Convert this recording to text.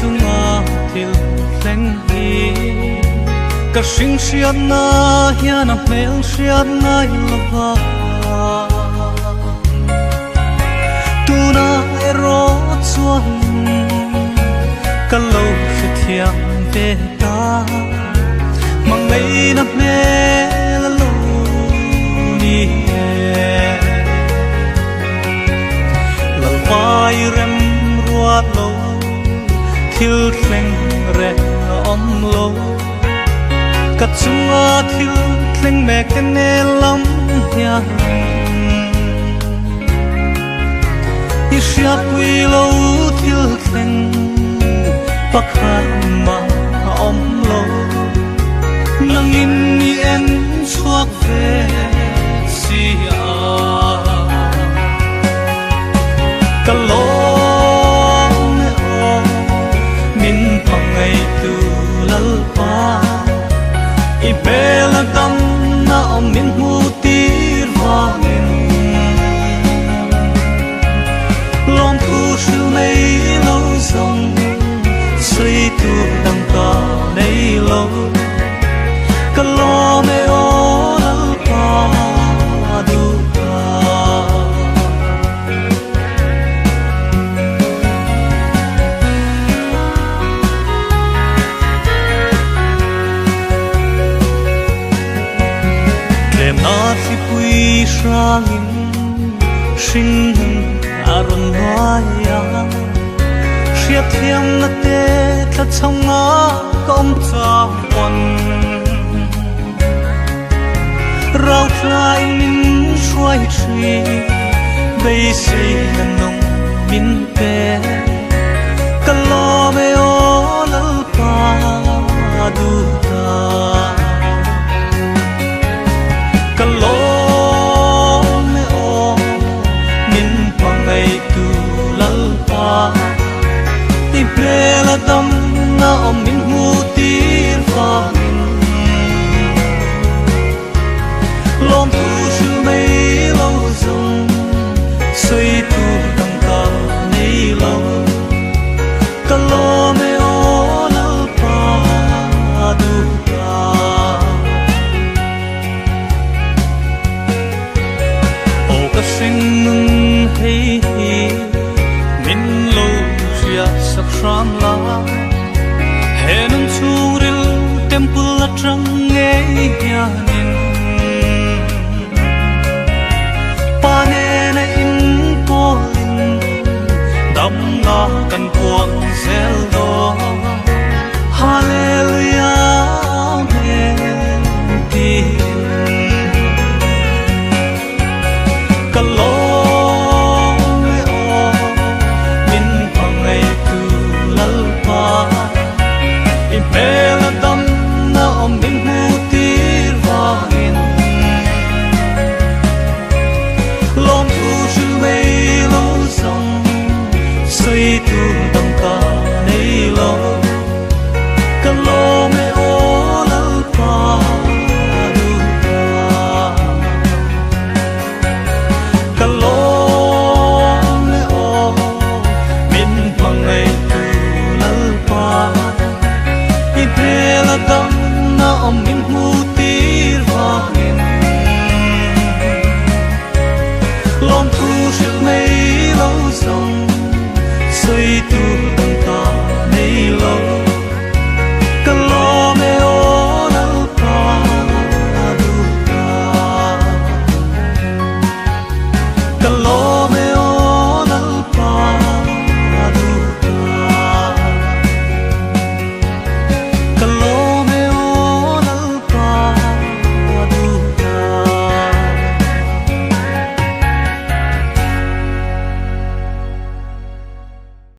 chunga thil thleng hi ka hring hriat na hian a hmel hriat ngai lova tuna ero chuan ka lo hre thiam ve ta mang ngei na hmel lo ni lalwai rem ruat lo thil thleng re om lo ka chunga thil thleng mek te ne lam hian i hriat pui lo thil thleng pakhat ma om lo nangin ni en chuak ve sia ka lo me o min pangai tu lalpa i bela dam na om min hu tir wangin lom thu shil nei lo zong suy tu dang ka nei lo ka lo me o lalpa du ka kem na si pui shrangin shin aron noya hriat thiam na te tla chonga kom chang on rau thlai min hruai thri bei sei na nong min pe ka lo me o lalpa du ta ka lo me o min pangai tu lalpa i bela dam na om min hu tir wangin lom thu shil nei lo zong suy tu dang ka nei lo ka lo me o lalpa du ka o ka hring hei hi min lo ria sak ram la henun churil temple atang nge hianin pane na in polin dam na kan puang se